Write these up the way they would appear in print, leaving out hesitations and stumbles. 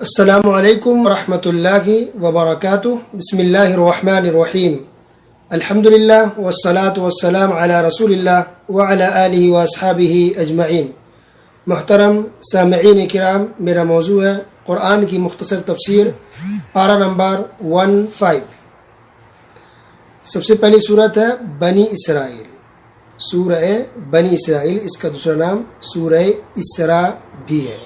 السلام علیکم ورحمۃ اللہ وبرکاتہ. بسم اللہ الرحمن الرحیم. الحمد للہ والصلاة والسلام علی رسول اللہ وعلی آلہ واصحابہ اجمعین. محترم سامعین کرام، میرا موضوع ہے قرآن کی مختصر تفسیر، پارہ نمبر 15. سب سے پہلی صورت ہے بنی اسرائیل، سورہ بنی اسرائیل. اس کا دوسرا نام سورہ اسراء بھی ہے.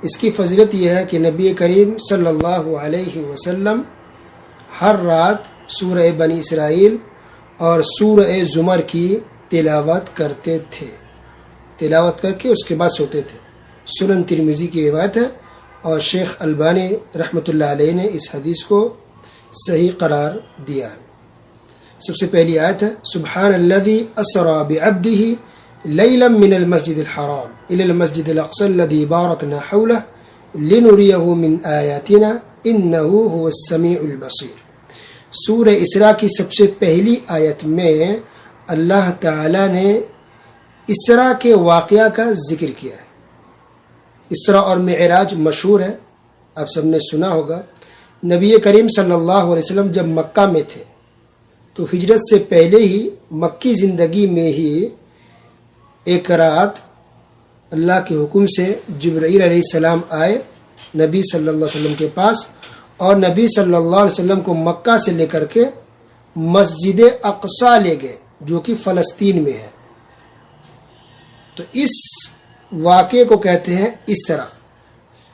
اس کی فضیلت یہ ہے کہ نبی کریم صلی اللہ علیہ وسلم ہر رات سورہ بنی اسرائیل اور سورہ زمر کی تلاوت کرتے تھے. تلاوت کر کے اس کے بعد سوتے تھے. سنن ترمذی کی روایت ہے اور شیخ البانی رحمۃ اللہ علیہ نے اس حدیث کو صحیح قرار دیا ہے. سب سے پہلی آیت ہے سبحان الذی اسری بعبدہ لیلا من المسجد الحرام الى المسجد الاقصى الذي باركنا حوله لنريه من آیاتنا انه هو السمیع البصیر. سورہ اسراء کی سب سے پہلی آیت میں اللہ تعالی نے اسراء کے واقعہ کا ذکر کیا ہے. اسراء اور معراج مشہور ہے، آپ سب نے سنا ہوگا. نبی کریم صلی اللہ علیہ وسلم جب مکہ میں تھے تو ہجرت سے پہلے ہی مکی زندگی میں ہی ایک رات اللہ کے حکم سے جبرائیل علیہ السلام آئے نبی صلی اللہ علیہ وسلم کے پاس، اور نبی صلی اللہ علیہ وسلم کو مکہ سے لے کر کے مسجد اقصی لے گئے جو کہ فلسطین میں ہے. تو اس واقعے کو کہتے ہیں اسراء.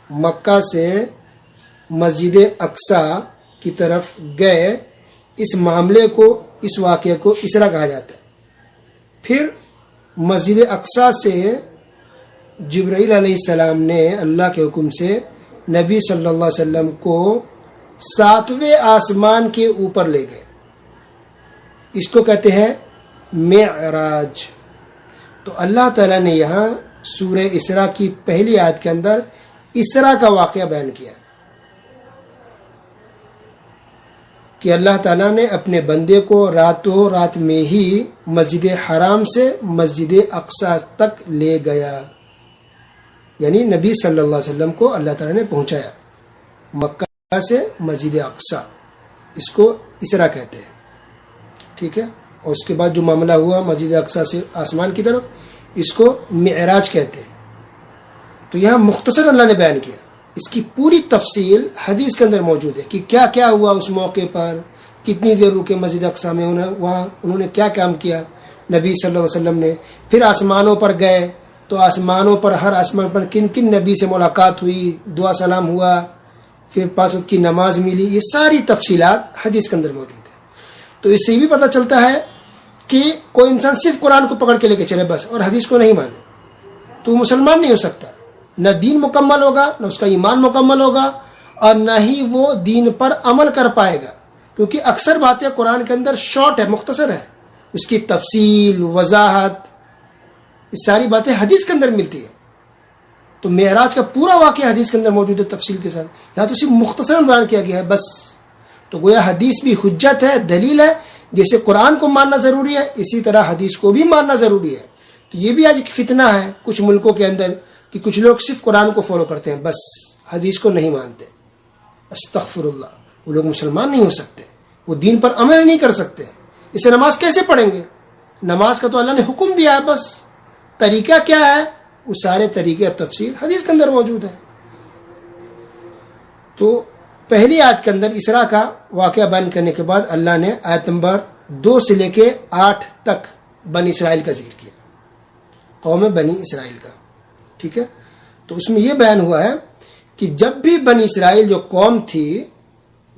مکہ سے مسجد اقصی کی طرف گئے، اس معاملے کو، اس واقعے کو اسراء کہا جاتا ہے. پھر مسجد اقصی سے جبرائیل علیہ السلام نے اللہ کے حکم سے نبی صلی اللہ علیہ وسلم کو 7ویں آسمان کے اوپر لے گئے. اس کو کہتے ہیں معراج. تو اللہ تعالیٰ نے یہاں سورہ اسراء کی پہلی آیت کے اندر اسراء کا واقعہ بیان کیا کہ اللہ تعالیٰ نے اپنے بندے کو راتوں رات میں ہی مسجد حرام سے مسجد اقصی تک لے گیا. یعنی نبی صلی اللہ علیہ وسلم کو اللہ تعالیٰ نے پہنچایا مکہ سے مسجد اقصی. اس کو اسراء کہتے ہیں. ٹھیک ہے. اور اس کے بعد جو معاملہ ہوا مسجد اقصی سے آسمان کی طرف، اس کو معراج کہتے ہیں. تو یہاں مختصر اللہ نے بیان کیا. اس کی پوری تفصیل حدیث کے اندر موجود ہے کہ کیا کیا ہوا اس موقع پر، کتنی دیر رکے مسجد اقصی میں، وہاں انہوں نے کیا کام کیا نبی صلی اللہ علیہ وسلم نے. پھر آسمانوں پر گئے تو آسمانوں پر، ہر آسمان پر کن کن نبی سے ملاقات ہوئی، دعا سلام ہوا، پھر 5 وقت کی نماز ملی. یہ ساری تفصیلات حدیث کے اندر موجود ہے. تو اس سے بھی پتہ چلتا ہے کہ کوئی انسان صرف قرآن کو پکڑ کے لے کے چلے بس اور حدیث کو نہیں مانے تو مسلمان نہیں ہو سکتا. نہ دین مکمل ہوگا، نہ اس کا ایمان مکمل ہوگا، اور نہ ہی وہ دین پر عمل کر پائے گا. کیونکہ اکثر باتیں قرآن کے اندر شارٹ ہے، مختصر ہے. اس کی تفصیل، وضاحت، یہ ساری باتیں حدیث کے اندر ملتی ہے. تو معراج کا پورا واقعہ حدیث کے اندر موجود ہے تفصیل کے ساتھ. یہاں تو صرف مختصراً بیان کیا گیا ہے بس. تو گویا حدیث بھی حجت ہے، دلیل ہے. جیسے قرآن کو ماننا ضروری ہے، اسی طرح حدیث کو بھی ماننا ضروری ہے. تو یہ بھی آج ایک فتنہ ہے کچھ ملکوں کے اندر کہ کچھ لوگ صرف قرآن کو فالو کرتے ہیں بس، حدیث کو نہیں مانتے. استغفر اللہ. وہ لوگ مسلمان نہیں ہو سکتے، وہ دین پر عمل نہیں کر سکتے. اسے نماز کیسے پڑھیں گے؟ نماز کا تو اللہ نے حکم دیا ہے، بس طریقہ کیا ہے وہ سارے طریقے تفصیل حدیث کے اندر موجود ہے. تو پہلی آیت کے اندر اسراء کا واقعہ بیان کرنے کے بعد اللہ نے آیت نمبر 2 سے لے کے 8 تک بنی اسرائیل کا ذکر کیا، قوم بنی اسرائیل کا. ٹھیک ہے. تو اس میں یہ بیان ہوا ہے کہ جب بھی بنی اسرائیل جو قوم تھی،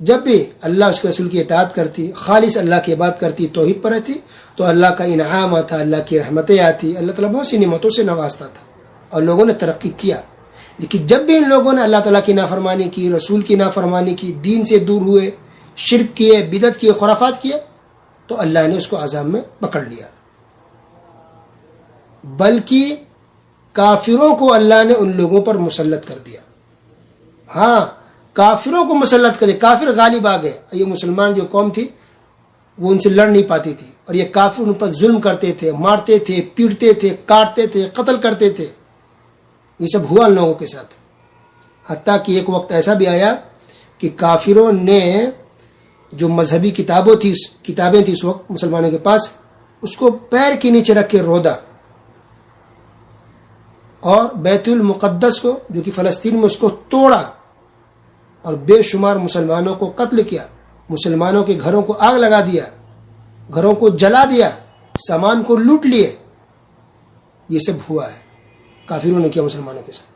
جب بھی اللہ اس کے رسول کی اطاعت کرتی، خالص اللہ کی عبادت کرتی، توحید پر رہتی، تو اللہ کا انعام آتا، اللہ کی رحمتیں آتی. اللہ تعالیٰ بہت سی نعمتوں سے نوازتا تھا اور لوگوں نے ترقی کیا. لیکن جب بھی ان لوگوں نے اللہ تعالیٰ کی نافرمانی کی، رسول کی نافرمانی کی، دین سے دور ہوئے، شرک کیے، بدعت کیے، خرافات کیے، تو اللہ نے اس کو عذاب میں پکڑ لیا. بلکہ کافروں کو اللہ نے ان لوگوں پر مسلط کر دیا. ہاں، کافروں کو مسلط کر دیا. کافر غالب آ گئے. یہ مسلمان جو قوم تھی وہ ان سے لڑ نہیں پاتی تھی، اور یہ کافر ان پر ظلم کرتے تھے، مارتے تھے، پیٹتے تھے، کاٹتے تھے، قتل کرتے تھے. یہ سب ہوا ان لوگوں کے ساتھ. حتیٰ کہ ایک وقت ایسا بھی آیا کہ کافروں نے جو مذہبی کتابیں تھیں اس وقت مسلمانوں کے پاس، اس کو پیر کے نیچے رکھ کے رودا، اور بیت المقدس کو جو کہ فلسطین میں اس کو توڑا، اور بے شمار مسلمانوں کو قتل کیا، مسلمانوں کے گھروں کو آگ لگا دیا، گھروں کو جلا دیا، سامان کو لوٹ لیے. یہ سب ہوا ہے، کافروں نے کیا مسلمانوں کے ساتھ.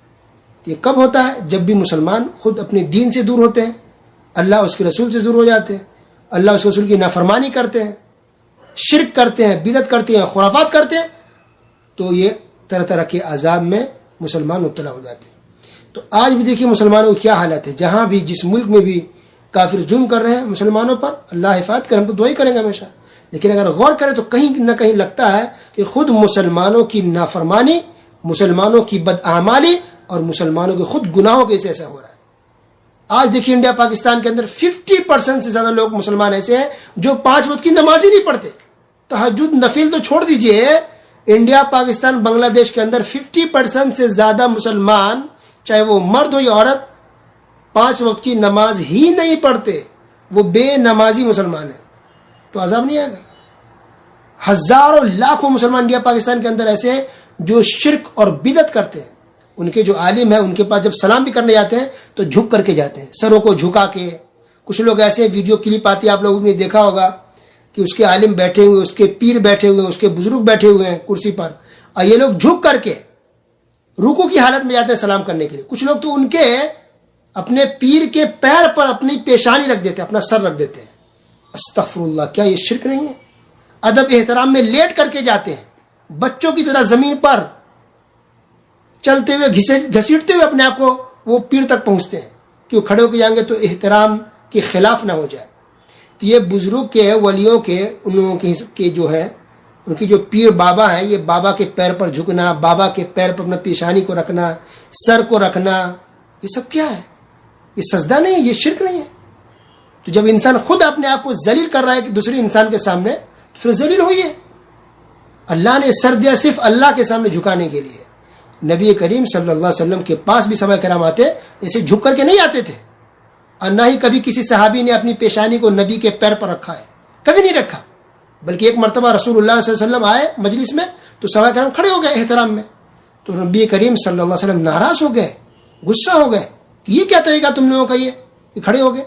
یہ کب ہوتا ہے؟ جب بھی مسلمان خود اپنے دین سے دور ہوتے ہیں، اللہ اس کے رسول سے دور ہو جاتے ہیں، اللہ اس کے رسول کی نافرمانی کرتے ہیں، شرک کرتے ہیں، بدعت کرتے ہیں، خرافات کرتے ہیں، تو یہ طرح طرح کے عذاب میں مسلمان مبتلا ہو جاتے ہیں. تو آج بھی دیکھیے مسلمانوں کی کیا حالت ہے. جہاں بھی جس ملک میں بھی کافر ظلم کر رہے ہیں مسلمانوں پر، اللہ حفاظت کرے، ہم تو دعا ہی کریں گے ہمیشہ. لیکن اگر غور کریں تو کہیں نہ کہیں لگتا ہے کہ خود مسلمانوں کی نافرمانی، مسلمانوں کی بدعمالی اور مسلمانوں کے خود گناہوں کے سے ایسا ہو رہا ہے. آج دیکھیے انڈیا پاکستان کے اندر 50% سے زیادہ لوگ مسلمان ایسے ہیں جو 5 وقت کی نماز ہی نہیں پڑھتے. تہجد نفل تو چھوڑ دیجئے، انڈیا پاکستان بنگلہ دیش کے اندر 50% سے زیادہ مسلمان، چاہے وہ مرد ہو یا عورت، 5 وقت کی نماز ہی نہیں پڑھتے. وہ بے نمازی مسلمان ہیں. تو عذاب نہیں آئے گا؟ ہزاروں لاکھوں مسلمان انڈیا پاکستان کے اندر ایسے ہیں جو شرک اور بدعت کرتے ہیں. ان کے جو عالم ہیں ان کے پاس جب سلام بھی کرنے جاتے ہیں تو جھک کر کے جاتے ہیں، سروں کو جھکا کے. کچھ لوگ ایسے ویڈیو کلپ آتی ہے، آپ لوگوں نے دیکھا ہوگا کہ اس کے عالم بیٹھے ہوئے، اس کے پیر بیٹھے ہوئے ہیں، اس کے بزرگ بیٹھے ہوئے ہیں کرسی پر، اور یہ لوگ جھک کر کے رکوع کی حالت میں جاتے ہیں سلام کرنے کے لیے. کچھ لوگ تو ان کے اپنے پیر کے پیر پر اپنی پیشانی رکھ دیتے ہیں، اپنا سر رکھ دیتے ہیں. استغفر اللہ، کیا یہ شرک نہیں ہے؟ ادب احترام میں لیٹ کر کے جاتے ہیں، بچوں کی طرح زمین پر چلتے ہوئے گھسیٹتے ہوئے اپنے آپ کو وہ پیر تک پہنچتے ہیں کہ وہ کھڑے ہو کے جائیں گے تو احترام کے خلاف نہ ہو جائے. تو یہ بزرگ کے، ولیوں کے، ان لوگوں کے جو ہے ان کی جو پیر بابا ہیں، یہ بابا کے پیر پر جھکنا، بابا کے پیر پر اپنا پیشانی کو رکھنا، سر کو رکھنا، یہ سب کیا ہے؟ یہ سجدہ نہیں ہے، یہ شرک نہیں ہے. تو جب انسان خود اپنے آپ کو ذلیل کر رہا ہے کہ دوسرے انسان کے سامنے، تو پھر ذلیل ہوئیے. اللہ نے سر دیا صرف اللہ کے سامنے جھکانے کے لیے. نبی کریم صلی اللہ علیہ وسلم کے پاس بھی صحابہ کرام آتے، ایسے جھک کر کے نہیں آتے تھے، اور نہ ہی کبھی کسی صحابی نے اپنی پیشانی کو نبی کے پیر پر رکھا ہے، کبھی نہیں رکھا. بلکہ ایک مرتبہ رسول اللہ صلی اللہ علیہ وسلم آئے مجلس میں تو صحابہ کرام کھڑے ہو گئے احترام میں. تو نبی کریم صلی اللہ علیہ وسلم ناراض ہو گئے، غصہ ہو گئے کہ یہ کیا طریقہ تم لوگوں کا، یہ کھڑے ہو گئے.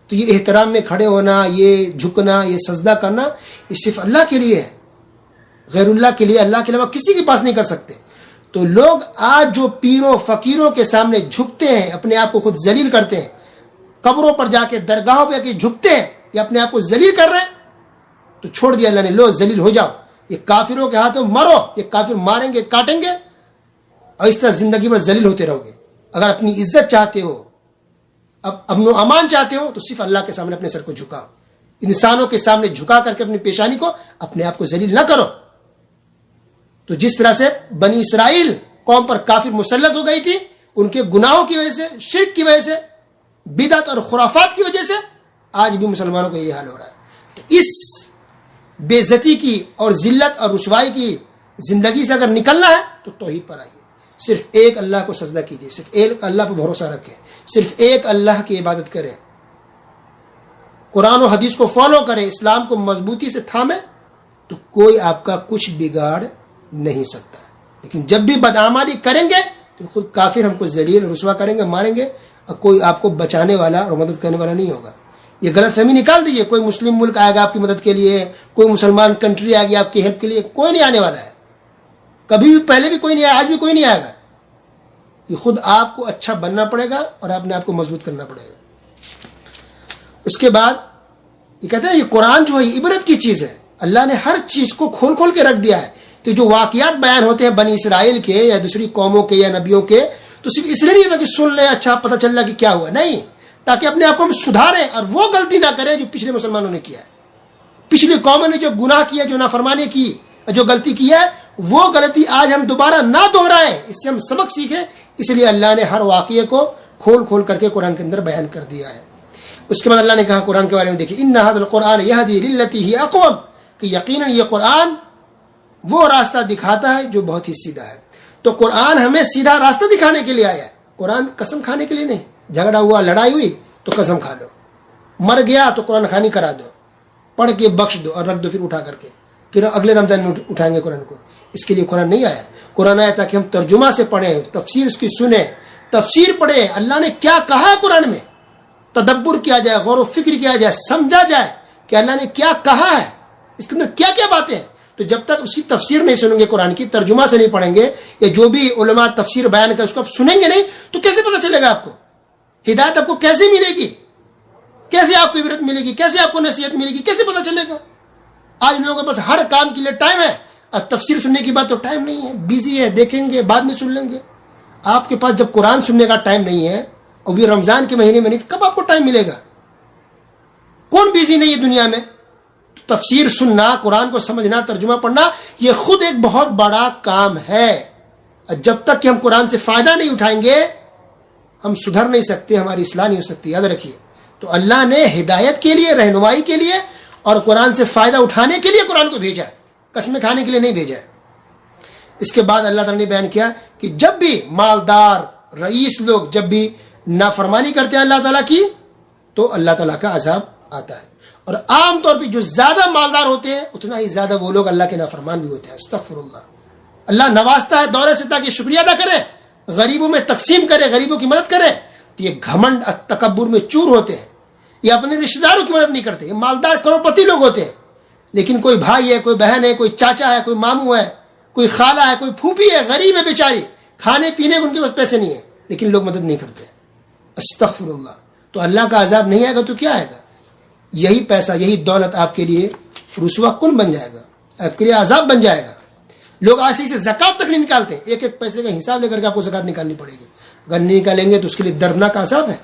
تو یہ احترام میں کھڑے ہونا، یہ جھکنا، یہ سجدہ کرنا، یہ صرف اللہ کے لیے ہے، غیر اللہ کے لیے، اللہ کے علاوہ کسی کے پاس نہیں کر سکتے. تو لوگ آج جو پیروں فقیروں کے سامنے جھکتے ہیں، اپنے آپ کو خود ذلیل کرتے ہیں، قبروں پر جا کے درگاہوں پہ جھکتے ہیں، یہ اپنے آپ کو ذلیل کر رہے ہیں. تو چھوڑ دیا اللہ نے، لو ذلیل ہو جاؤ، یہ کافروں کے ہاتھوں مرو، یہ کافر ماریں گے، کاٹیں گے، اور اس طرح زندگی پر ذلیل ہوتے رہو گے. اگر اپنی عزت چاہتے ہو، اب امن و امان چاہتے ہو، تو صرف اللہ کے سامنے اپنے سر کو جھکاؤ. انسانوں کے سامنے جھکا کر کے اپنی پیشانی کو، اپنے آپ کو ذلیل نہ کرو. تو جس طرح سے بنی اسرائیل قوم پر کافر مسلط ہو گئی تھی، ان کے گناہوں کی وجہ سے، شرک کی وجہ سے، بدعت اور خرافات کی وجہ سے، آج بھی مسلمانوں کا یہ حال ہو رہا ہے. تو اس بے عزتی کی اور ذلت اور رسوائی کی زندگی سے اگر نکلنا ہے تو توحید پر آئیے. صرف ایک اللہ کو سجدہ کیجیے، صرف ایک اللہ پر بھروسہ رکھیں، صرف ایک اللہ کی عبادت کریں، قرآن و حدیث کو فالو کریں، اسلام کو مضبوطی سے تھامیں، تو کوئی آپ کا کچھ بگاڑ نہیں سکتا. لیکن جب بھی بدعمالی کریں گے تو خود کافر ہم کو ذلیل رسوا کریں گے، ماریں گے، اور کوئی آپ کو بچانے والا اور مدد کرنے والا نہیں ہوگا. یہ غلط فہمی نکال دیجیے. کوئی مسلم ملک آئے گا آپ کی مدد کے لیے، کوئی مسلمان کنٹری آئے گی آپ کی ہیلپ کے لیے، کوئی نہیں آنے والا ہے. کبھی بھی پہلے بھی کوئی نہیں آیا، آج بھی کوئی نہیں آئے گا. یہ خود آپ کو اچھا بننا پڑے گا اور اپنے آپ کو مضبوط کرنا پڑے گا. اس کے بعد یہ کہتے ہیں یہ قرآن جو ہے یہ عبرت کی چیز ہے. اللہ نے ہر چیز کو کھول کھول کے رکھ دیا ہے. تو جو واقعات بیان ہوتے ہیں بنی اسرائیل کے یا دوسری قوموں کے یا نبیوں کے، تو صرف اس لیے نہیں ہوتا کہ سن لیں اچھا پتہ چل رہا کہ کیا ہوا، نہیں، تاکہ اپنے آپ کو ہم سدھاریں اور وہ غلطی نہ کریں جو پچھلے مسلمانوں نے کیا ہے. پچھلی قوموں نے جو گناہ کیا، جو نافرمانی کی، جو غلطی کی ہے، وہ غلطی آج ہم دوبارہ نہ دہرائیں، اس سے ہم سبق سیکھیں. اس لیے اللہ نے ہر واقعے کو کھول کھول کر کے قرآن کے اندر بیان کر دیا ہے. اس کے بعد اللہ نے کہا قرآن کے بارے میں، دیکھیے ان ھذا القرآن یہدی للتی ہی اقوم، کہ یقیناً یہ قرآن وہ راستہ دکھاتا ہے جو بہت ہی سیدھا ہے. تو قرآن ہمیں سیدھا راستہ دکھانے کے لیے آیا ہے. قرآن قسم کھانے کے لیے نہیں. جھگڑا ہوا, لڑائی ہوئی تو قسم کھا لو, مر گیا تو قرآن خوانی کرا دو, پڑھ کے بخش دو اور رکھ دو پھر اٹھا کر کے, پھر اگلے رمضان میں اٹھائیں گے قرآن کو. اس کے لیے قرآن نہیں آیا. قرآن آیا تاکہ ہم ترجمہ سے پڑھیں, تفسیر اس کی سنیں, تفسیر پڑھیں, اللہ نے کیا کہا ہے قرآن میں, تدبر کیا جائے, غور و فکر کیا جائے, سمجھا جائے کہ اللہ نے کیا کہا ہے, اس کے اندر کیا کیا باتیں ہیں. تو جب تک اس کی تفسیر نہیں سنیں گے, قرآن کی ترجمہ سے نہیں پڑھیں گے, یا جو بھی علماء تفسیر بیان کر اس کو آپ سنیں گے نہیں, تو کیسے پتہ چلے گا آپ کو ہدایت آپ کو کیسے ملے گی, کیسے آپ کو عبرت ملے گی, کیسے آپ کو نصیحت ملے گی, کیسے پتہ چلے گا. آج لوگوں کے پاس ہر کام کے لیے ٹائم ہے, اور تفسیر سننے کی بات تو ٹائم نہیں ہے, بیزی ہے, دیکھیں گے بعد میں سن لیں گے. آپ کے پاس جب قرآن سننے کا ٹائم نہیں ہے, اور بھی رمضان کے مہینے میں نہیں, کب آپ کو ٹائم ملے گا؟ کون بیزی نہیں ہے دنیا میں؟ تفسیر سننا, قرآن کو سمجھنا, ترجمہ پڑھنا, یہ خود ایک بہت بڑا کام ہے. جب تک کہ ہم قرآن سے فائدہ نہیں اٹھائیں گے, ہم سدھر نہیں سکتے, ہماری اصلاح نہیں ہو سکتی. یاد رکھیے, تو اللہ نے ہدایت کے لیے, رہنمائی کے لیے اور قرآن سے فائدہ اٹھانے کے لیے قرآن کو بھیجا ہے, قسمیں کھانے کے لیے نہیں بھیجا ہے. اس کے بعد اللہ تعالیٰ نے بیان کیا کہ جب بھی مالدار رئیس لوگ جب بھی نافرمانی کرتے ہیں اللہ تعالیٰ کی, تو اللہ تعالیٰ کا عذاب آتا ہے. اور عام طور پہ جو زیادہ مالدار ہوتے ہیں اتنا ہی زیادہ وہ لوگ اللہ کے نافرمان بھی ہوتے ہیں. استغفر اللہ. اللہ نوازتا ہے دولت سے تاکہ شکریہ ادا کرے, غریبوں میں تقسیم کرے, غریبوں کی مدد کرے. تو یہ گھمنڈ تکبر میں چور ہوتے ہیں, یہ اپنے رشتہ داروں کی مدد نہیں کرتے. یہ مالدار کروڑپتی لوگ ہوتے ہیں, لیکن کوئی بھائی ہے, کوئی بہن ہے, کوئی چاچا ہے, کوئی ماموں ہے, کوئی خالہ ہے, کوئی پھوپھی ہے, غریب ہے بیچاری, کھانے پینے کے ان کے پاس پیسے نہیں ہیں, لیکن لوگ مدد نہیں کرتے. استغفر اللہ. تو اللہ کا عذاب نہیں آئے گا تو کیا آئے گا؟ یہی پیسہ, یہی دولت آپ کے لیے رسوا کن بن جائے گا, آپ کے لیے عذاب بن جائے گا. لوگ آج سے زکات تک نہیں نکالتے, ایک ایک پیسے کا حساب لے کر کے آپ کو زکات نکالنی پڑے گی. اگر نہیں نکالیں گے تو اس کے لیے دردناک عذاب ہے.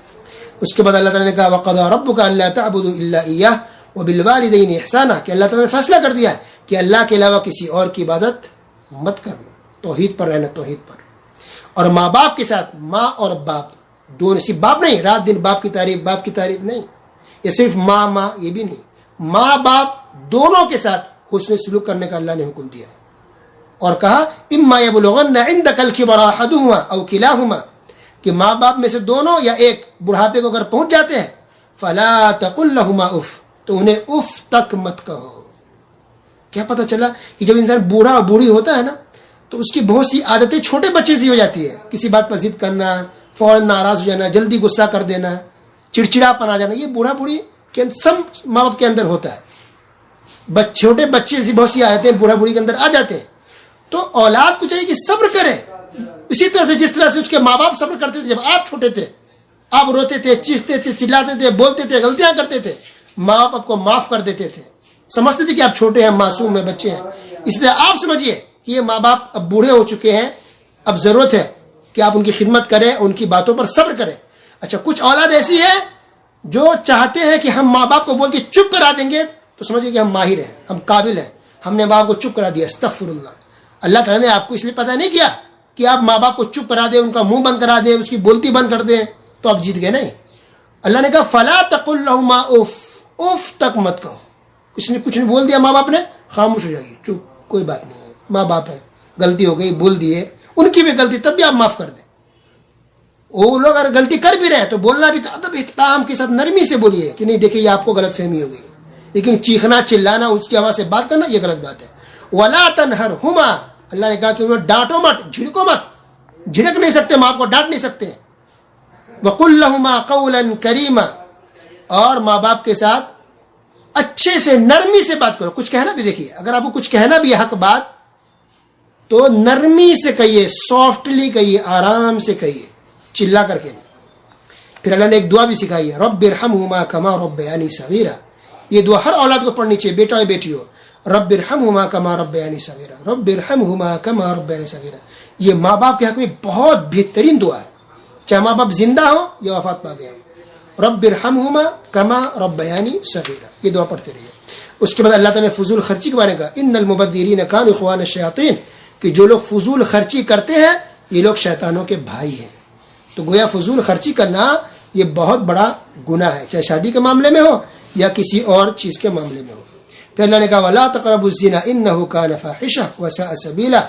اس کے بعد اللہ تعالیٰ نے کہا وَقَضَىٰ رَبُّكَ أَلَّا تَعْبُدُوا إِلَّا إِيَّاهُ وَبِالْوَالِدَيْنِ إِحْسَانًا, کہ اللہ تعالیٰ نے فیصلہ کر دیا ہے کہ اللہ کے علاوہ کسی اور کی عبادت مت کرنا, توحید پر رہنا, توحید پر. اور ماں باپ کے ساتھ, ماں اور باپ دونوں, صرف باپ نہیں, رات دن باپ کی تعریف نہیں, یہ صرف ماں یہ بھی نہیں, ماں باپ دونوں کے ساتھ حسن سلوک کرنے کا اللہ نے حکم دیا ہے. اور کہا اما یبلغن عندک الکبر احدهما او کلاهما, کہ ماں باپ میں سے دونوں یا ایک بڑھاپے کو اگر پہنچ جاتے ہیں, فلا تقل لهما اف, تو انہیں اف تک مت کہو. کیا پتہ چلا کہ جب انسان بوڑھا اور بوڑھی ہوتا ہے نا, تو اس کی بہت سی عادتیں چھوٹے بچے سی ہو جاتی ہے. کسی بات پر ضد کرنا, فوراً ناراض ہو جانا, جلدی غصہ کر دینا, چڑچڑا پن آ جانا, یہ بوڑھا بوڑھی کے سب ماں باپ کے اندر ہوتا ہے. چھوٹے بچے سے بہت سی عادتیں بوڑھا بوڑھی کے اندر آ جاتے ہیں. تو اولاد کو چاہیے کہ صبر کرے, اسی طرح سے جس طرح سے اس کے ماں باپ صبر کرتے تھے. جب آپ چھوٹے تھے, آپ روتے تھے, چیختے تھے, چلاتے تھے, بولتے تھے, غلطیاں کرتے تھے, ماں باپ آپ کو معاف کر دیتے تھے, سمجھتے تھے کہ آپ چھوٹے ہیں, معصوم ہیں, بچے ہیں. اس لیے آپ سمجھیے کہ یہ ماں باپ اب بوڑھے ہو چکے ہیں, اب ضرورت ہے کہ آپ ان کی خدمت کریں, ان کی باتوں پر صبر کریں. اچھا, کچھ اولاد ایسی ہے جو چاہتے ہیں کہ ہم ماں باپ کو بول کے چپ کرا دیں گے, تو سمجھیے کہ ہم ماہر ہیں, ہم قابل ہیں, ہم نے ماں باپ کو چپ کرا دیا. استغفر اللہ. اللہ تعالیٰ نے آپ کو اس لیے پتہ نہیں کیا کہ آپ ماں باپ کو چپ کرا دیں, ان کا منہ بند کرا دیں, اس کی بولتی بند کر دیں, تو آپ جیت گئے. نہیں, اللہ نے کہا فلا تقل لهما اف, اف تک مت کہو. کچھ نے بول دیا ماں باپ نے, خاموش ہو جائیے, چپ, کوئی بات نہیں ہے, ماں باپ ہے, غلطی ہو گئی, بول دیے, ان کی بھی غلطی, تب بھی آپ معاف کر دیں. وہ لوگ اگر غلطی کر بھی رہے تو بولنا بھی ادب احترام کے ساتھ نرمی سے بولیے کہ نہیں دیکھیے یہ آپ کو غلط فہمی ہو گئی. لیکن چیخنا, چلانا, اس کی آواز سے بات کرنا, یہ غلط بات ہے. ولا تنہرہما, اللہ نے کہا کہ انہیں ڈانٹو مت, جھڑکو مت, جھڑک نہیں سکتے, ماں کو ڈانٹ نہیں سکتے. وقل لہما قولا کریما, اور ماں باپ کے ساتھ اچھے سے نرمی سے بات کرو. کچھ کہنا بھی, دیکھیے اگر آپ کو کچھ کہنا بھی ہے حق بات, تو نرمی سے کہیے, سافٹلی کہیے, آرام سے کہیے, چلا کر کے. پھر اللہ نے ایک دعا بھی سکھائی ہے, رب ارحمہما کما ربیانی صغیرا. یہ دعا ہر اولاد کو پڑھنی چاہیے, بیٹا ہو بیٹی ہو. رب ارحمہما کما ربیانی صغیرا, رب ارحمہما کما ربیانی صغیرا. یہ ماں باپ کے حق میں بہت بہترین دعا ہے, چاہے ماں باپ زندہ ہو یا وفات پا گئے ہوں. رب ارحمہما کما ربیانی صغیرا, یہ دعا پڑھتے رہیے. اس کے بعد اللہ تعالیٰ نے فضول خرچی کے بارے میں کہا ان المبذرین کانوا اخوان الشیاطین, کہ جو لوگ فضول خرچی کرتے ہیں یہ لوگ شیطانوں کے بھائی ہیں. تو گویا فضول خرچی کرنا یہ بہت بڑا گناہ ہے, چاہے شادی کے معاملے میں ہو یا کسی اور چیز کے معاملے میں ہو. پھر اللہ نے کہا ولا تقربوا الزنا انه كان فاحشہ وساء سبیلا,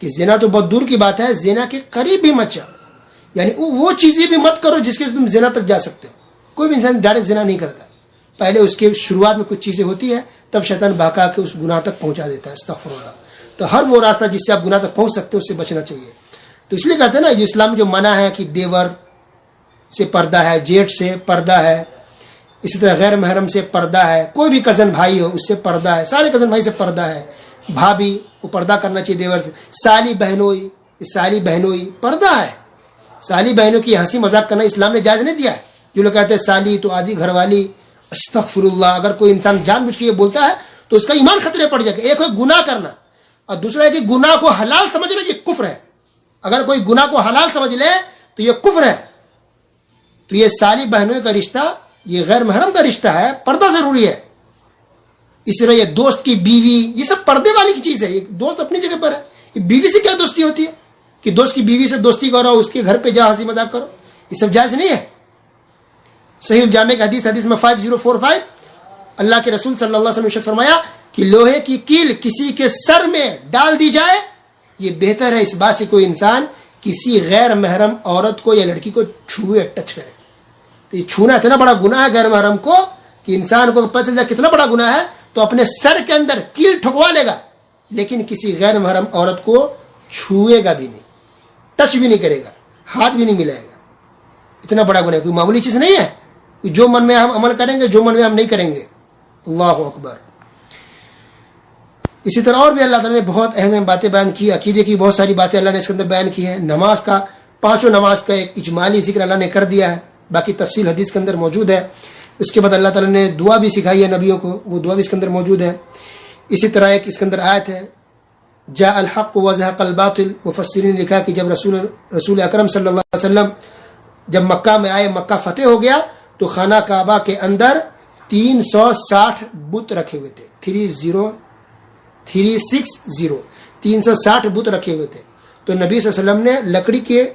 کہ زنا تو بہت دور کی بات ہے, زنا کے قریب بھی مت جاؤ, یعنی وہ چیزیں بھی مت کرو جس کے تم زنا تک جا سکتے ہو. کوئی بھی انسان ڈائریکٹ زنا نہیں کرتا, پہلے اس کے شروعات میں کچھ چیزیں ہوتی ہے, تب شیطان بہکا کے اس گناہ تک پہنچا دیتا ہے. استغفر اللہ. تو ہر وہ راستہ جس سے آپ گناہ تک پہنچ سکتے ہو اس سے بچنا چاہیے. تو اس لیے کہتے ہیں نا, جو اسلام جو منع ہے کہ دیور سے پردہ ہے, جیٹ سے پردہ ہے, اسی طرح غیر محرم سے پردہ ہے, کوئی بھی کزن بھائی ہو اس سے پردہ ہے, سارے کزن بھائی سے پردہ ہے, بھابھی کو پردہ کرنا چاہیے دیور سے, سالی بہنوئی پردہ ہے. سالی بہنوں کی ہنسی مذاق کرنا اسلام نے جائز نہیں دیا ہے. جو لوگ کہتے ہیں سالی تو آدھی گھر والی, استغفر اللہ. اگر کوئی انسان جان بوجھ کے یہ بولتا ہے تو اس کا ایمان خطرے پڑ جائے گا. ایک ہے گناہ کرنا, اور دوسرا ہے کہ گناہ کو حلال سمجھنا, یہ کفر ہے. اگر کوئی گناہ کو حلال سمجھ لے تو یہ کفر ہے. تو یہ سالی بہنوں کا رشتہ یہ غیر محرم کا رشتہ ہے, پردہ ضروری ہے. اس طرح یہ دوست کی بیوی, یہ سب پردے والی کی چیز ہے. یہ دوست اپنی جگہ پر ہے, یہ بیوی سے کیا دوستی ہوتی ہے کہ دوست کی بیوی سے دوستی کرو, اس کے گھر پہ جا ہنسی مذاق کرو, یہ سب جائز نہیں ہے. صحیح الجامع کا حدیث میں 5045 اللہ کے رسول صلی اللہ علیہ وسلم نے ارشاد فرمایا کہ لوہے کی کیل کسی کے سر میں ڈال دی جائے, یہ بہتر ہے اس بات سے کوئی انسان کسی غیر محرم عورت کو یا لڑکی کو چھوئے, ٹچ کرے. تو یہ چھونا اتنا بڑا گناہ ہے غیر محرم کو کہ انسان کو پتہ چل جائے کتنا بڑا گناہ ہے, تو اپنے سر کے اندر کیل ٹھکوا لے گا, لیکن کسی غیر محرم عورت کو چھوئے گا بھی نہیں, ٹچ بھی نہیں کرے گا, ہاتھ بھی نہیں ملائے گا. اتنا بڑا گناہ کوئی معمولی چیز نہیں ہے. جو من میں ہم عمل کریں گے, جو من میں ہم نہیں کریں گے. اللہ اکبر. اسی طرح اور بھی اللہ تعالیٰ نے بہت اہم باتیں بیان کی. عقیدے کی بہت ساری باتیں اللہ نے اس کے اندر بیان کی ہے. نماز کا, پانچوں نماز کا ایک اجمالی ذکر اللہ نے کر دیا ہے, باقی تفصیل حدیث کے اندر موجود ہے. اس کے بعد اللہ تعالیٰ نے دعا بھی سکھائی ہے نبیوں کو, وہ دعا بھی اس کے اندر موجود ہے. اسی طرح ایک اس کے اندر آیت ہے, جاء الحق وزهق الباطل. مفسرین نے لکھا کہ جب رسول اکرم صلی اللہ علیہ وسلم جب مکہ میں آئے, مکہ فتح ہو گیا, تو خانہ کعبہ کے اندر 360 بت رکھے ہوئے تھے. 360 بت رکھے ہوئے تھے. تو نبی صلی اللہ علیہ وسلم نے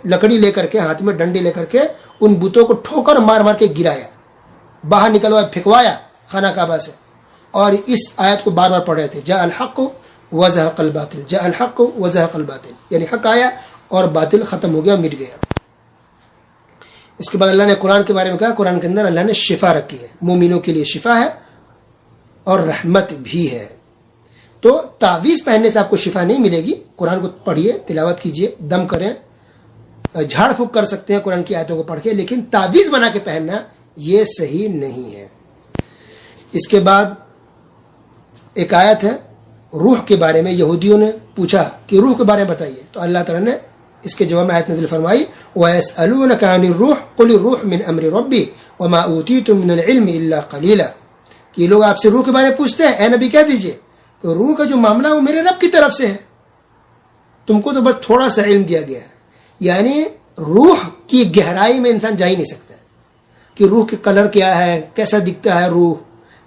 لکڑی لے کر کے, ہاتھ میں ڈنڈی لے کر کے ان بتوں کو ٹھوکر مار مار کے گرایا, باہر نکلوایا, پھینکوایا خانہ کعبہ سے, اور اس آیت کو بار بار پڑھ رہے تھے, جاء الحق وزهق الباطل, جاء الحق وزهق الباطل, یعنی حق آیا اور باطل ختم ہو گیا, مٹ گیا. اس کے بعد اللہ نے قرآن کے بارے میں کہا, قرآن کے اندر اللہ نے شفا رکھی ہے, مومنوں کے لیے شفا ہے اور رحمت بھی ہے. تو تعویذ پہننے سے آپ کو شفا نہیں ملے گی. قرآن کو پڑھیے, تلاوت کیجیے, دم کریں, جھاڑ پھونک کر سکتے ہیں قرآن کی آیتوں کو پڑھ کے, لیکن تعویذ بنا کے پہننا یہ صحیح نہیں ہے. اس کے بعد ایک آیت ہے روح کے بارے میں. یہودیوں نے پوچھا کہ روح کے بارے میں بتائیے, تو اللہ تعالیٰ نے اس کے جواب میں آیت نازل فرمائی, وَيَسْأَلُونَكَ عَنِ الرُّوحِ قُلِ الرُّوحُ مِنْ أَمْرِ رَبِّي وَمَا أُوتِيتُم مِنَ الْعِلْمِ إِلَّا قَلِيلًا. کہ یہ لوگ آپ سے روح کے بارے میں پوچھتے ہیں, اے نبی کہہ دیجئے کہ روح کا جو معاملہ وہ میرے رب کی طرف سے ہے, تم کو تو بس تھوڑا سا علم دیا گیا ہے. یعنی روح کی گہرائی میں انسان جا ہی نہیں سکتا کہ روح کے کلر کیا ہے, کیسا دکھتا ہے روح,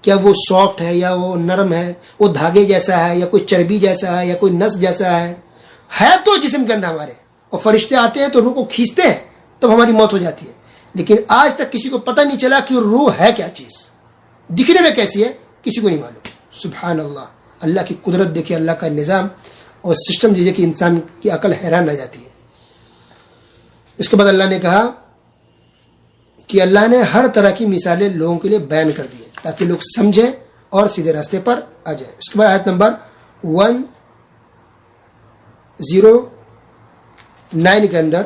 کیا وہ سافٹ ہے یا وہ نرم ہے, وہ دھاگے جیسا ہے یا کوئی چربی جیسا ہے یا کوئی نس جیسا ہے تو جسم کے اندر ہمارے, اور فرشتے آتے ہیں تو روح کو کھینچتے ہیں, تب ہماری موت ہو جاتی ہے. لیکن آج تک کسی کو پتہ نہیں چلا کہ روح ہے کیا چیز, دکھنے میں کیسی ہے, کسی کو نہیں معلوم. سبحان اللہ. اللہ کی قدرت دیکھیے, اللہ کا نظام اور سسٹم دیکھیے کہ انسان کی عقل حیران رہ جاتی ہے. اس کے بعد اللہ نے کہا کہ اللہ نے ہر طرح کی مثالیں لوگوں کے لیے بیان کر دی تاکہ لوگ سمجھیں اور سیدھے راستے پر آ جائیں. اس کے بعد آیت نمبر 109 کے اندر,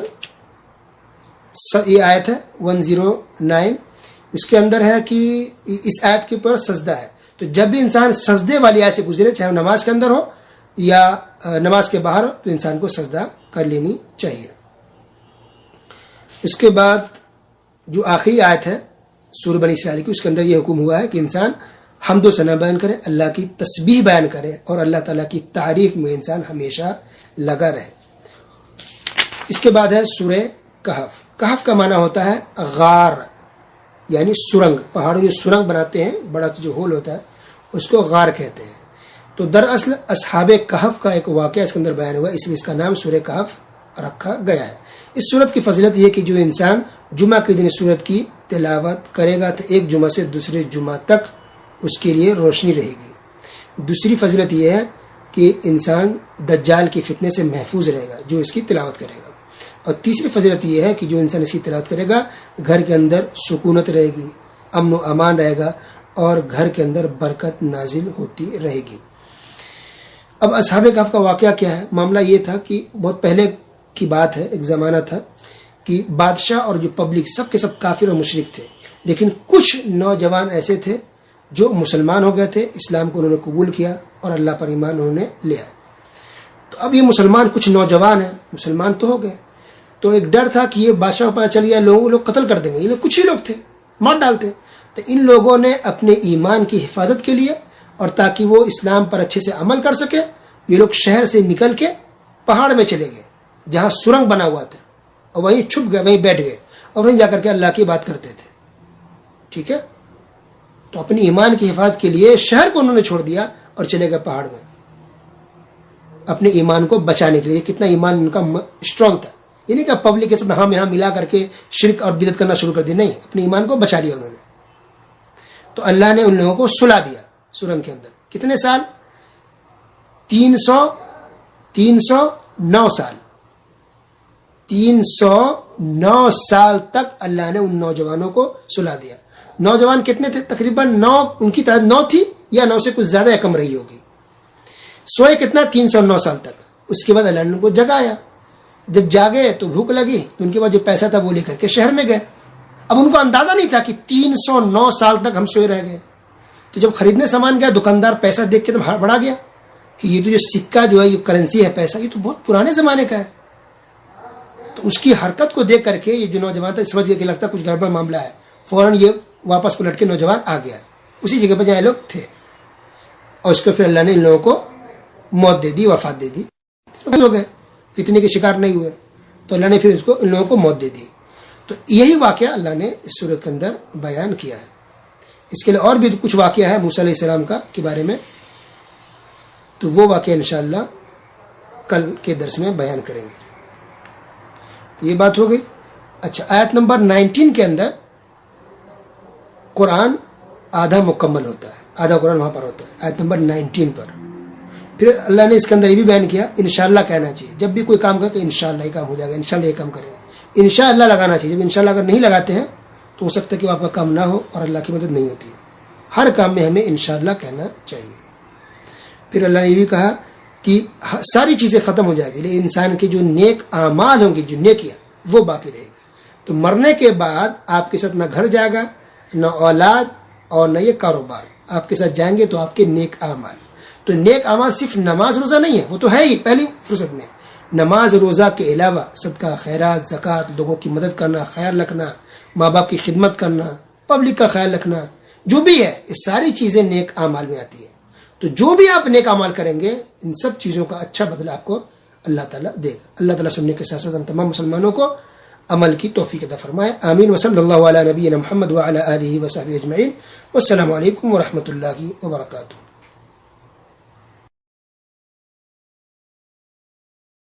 یہ آیت ہے 109, اس کے اندر ہے کہ اس آیت کے اوپر سجدہ ہے. تو جب بھی انسان سجدے والی آیت سے گزرے, چاہے وہ نماز کے اندر ہو یا نماز کے باہر ہو, تو انسان کو سجدہ کر لینی چاہیے. اس کے بعد جو آخری آیت ہے سورہ بنی اسرائیل کی, اس کے اندر یہ حکم ہوا ہے کہ انسان حمد و ثنا بیان کرے, اللہ کی تسبیح بیان کرے, اور اللہ تعالیٰ کی تعریف میں انسان ہمیشہ لگا رہے. اس کے بعد ہے سورہ کہف. کہف کا معنی ہوتا ہے غار, یعنی سرنگ. پہاڑوں میں سرنگ بناتے ہیں, بڑا جو ہول ہوتا ہے اس کو غار کہتے ہیں. تو دراصل اصحاب کہف کا ایک واقعہ اس کے اندر بیان ہوا, اس لیے اس کا نام سورہ کہف رکھا گیا ہے. اس سورت کی فضیلت یہ کہ جو انسان جمعہ کے دن سورت کی تلاوت کرے گا تو ایک جمعہ سے دوسرے جمعہ تک اس کے لیے روشنی رہے گی. دوسری فضیلت یہ ہے کہ انسان دجال کی فتنے سے محفوظ رہے گا جو اس کی تلاوت کرے گا. اور تیسری فضیلت یہ ہے کہ جو انسان اس کی تلاوت کرے گا گھر کے اندر سکونت رہے گی، امن و امان رہے گا، اور گھر کے اندر برکت نازل ہوتی رہے گی۔ اب اصحاب کہف کا واقعہ کیا ہے؟ معاملہ یہ تھا کہ بہت پہلے کی بات ہے، ایک زمانہ تھا کہ بادشاہ اور جو پبلک سب کے سب کافر اور مشرک تھے، لیکن کچھ نوجوان ایسے تھے جو مسلمان ہو گئے تھے، اسلام کو انہوں نے قبول کیا اور اللہ پر ایمان انہوں نے لیا۔ تو اب یہ مسلمان کچھ نوجوان ہیں، مسلمان تو ہو گئے، تو ایک ڈر تھا کہ یہ بادشاہ کو پتہ چل گیا لوگ قتل کر دیں گے، یہ لوگ کچھ ہی لوگ تھے، مار ڈالتے۔ تو ان لوگوں نے اپنے ایمان کی حفاظت کے لیے اور تاکہ وہ اسلام پر اچھے سے عمل کر سکے، یہ لوگ شہر سے نکل کے پہاڑ میں چلے گئے جہاں سرنگ بنا ہوا تھا، اور وہیں چھپ گئے، وہیں بیٹھ گئے اور وہیں جا کر کے اللہ کی بات کرتے تھے۔ ٹھیک ہے، تو اپنی ایمان کی حفاظت کے لیے شہر کو انہوں نے چھوڑ دیا اور چلے گئے پہاڑ میں اپنے ایمان کو بچانے کے لیے۔ کتنا ایمان ان کا اسٹرانگ تھا، یہ نہیں کہ پبلک کے ساتھ ہم یہاں ملا کر کے شرک اور بدعت کرنا شروع کر دیا، نہیں، اپنے ایمان کو بچا لیا انہوں نے۔ تو اللہ نے ان لوگوں کو سلا دیا سرنگ کے اندر۔ کتنے سال؟ 309 سال 309 سال تک اللہ نے ان نوجوانوں کو سلا دیا۔ نوجوان کتنے تھے؟ تقریباً 9، ان کی تعداد 9 تھی یا 9 سے کچھ زیادہ یا کم رہی ہوگی۔ سوئے کتنا؟ 309 سال تک۔ اس کے بعد اللہ نے ان کو جگایا، جب جاگے تو بھوک لگی، تو ان کے بعد جو پیسہ تھا وہ لے کر کے شہر میں گئے۔ اب ان کو اندازہ نہیں تھا کہ 309 سال تک ہم سوئے رہ گئے۔ تو جب خریدنے سامان گیا، دکاندار پیسہ دیکھ کے تو بڑا گیا کہ یہ تو جو سکہ جو ہے، یہ کرنسی ہے، پیسہ، یہ تو بہت پرانے زمانے کا ہے۔ تو اس کی حرکت کو دیکھ کر کے یہ جو نوجوان تھا سمجھ گیا کہ لگتا کچھ گڑبڑ معاملہ ہے، فوراً یہ واپس پلٹ کے نوجوان آ گیا اسی جگہ پہ جہاں لوگ تھے، اور اس کو پھر اللہ نے ان لوگوں کو موت دے دی، وفات دے دی، ہو گئے، فتنے کے شکار نہیں ہوئے، تو اللہ نے پھر اس کو ان لوگوں کو موت دے دی۔ تو یہی واقعہ اللہ نے اس سورۃ کے اندر بیان کیا ہے۔ اس کے لیے اور بھی کچھ واقعہ ہے موسیٰ علیہ السلام کا کے بارے میں، تو وہ واقعہ انشاءاللہ کل کے درس میں بیان کریں گے۔ تو یہ بات ہو گئی۔ اچھا، آیت نمبر 19 کے اندر قرآن آدھا مکمل ہوتا ہے، آدھا قرآن وہاں پر ہوتا ہے آیت نمبر 19 پر۔ پھر اللہ نے اس کے اندر یہ بھی بیان کیا انشاءاللہ کہنا چاہیے، جب بھی کوئی کام کرے کہ انشاءاللہ یہ کام ہو جائے گا، انشاءاللہ یہ کام کریں گے، انشاءاللہ لگانا چاہیے۔ جب انشاءاللہ اگر نہیں لگاتے ہیں تو ہو سکتا ہے کہ وہ آپ کا کام نہ ہو اور اللہ کی مدد نہیں ہوتی۔ ہر کام میں ہمیں انشاءاللہ کہنا چاہیے۔ پھر اللہ نے یہ بھی کہا کہ ساری چیزیں ختم ہو جائے گی، لیکن انسان کے جو نیک اعمال ہوں گے، جو نیکیاں، وہ باقی رہے گی۔ تو مرنے کے بعد آپ کے ساتھ نہ گھر جائے گا، نہ اولاد، اور نہ یہ کاروبار، آپ کے ساتھ جائیں گے تو آپ کے نیک اعمال۔ تو نیک اعمال صرف نماز روزہ نہیں ہے، وہ تو ہے ہی پہلی فرصت میں، نماز روزہ کے علاوہ صدقہ، خیرات، زکوٰۃ، لوگوں کی مدد کرنا، خیال رکھنا، ماں باپ کی خدمت کرنا، پبلک کا خیال رکھنا، جو بھی ہے، یہ ساری چیزیں نیک اعمال میں آتی ہے۔ تو جو بھی آپ نیک اعمال کریں گے، ان سب چیزوں کا اچھا بدلہ آپ کو اللہ تعالیٰ دے گا۔ اللہ تعالیٰ سننے کے ساتھ ساتھ ہم تمام مسلمانوں کو عمل کی توفیق عطا فرمائے، آمین۔ وصلی اللہ علی نبینا محمد وعلی آلہ وصحبہ اجمعین، والسلام علیکم ورحمۃ اللہ وبرکاتہ۔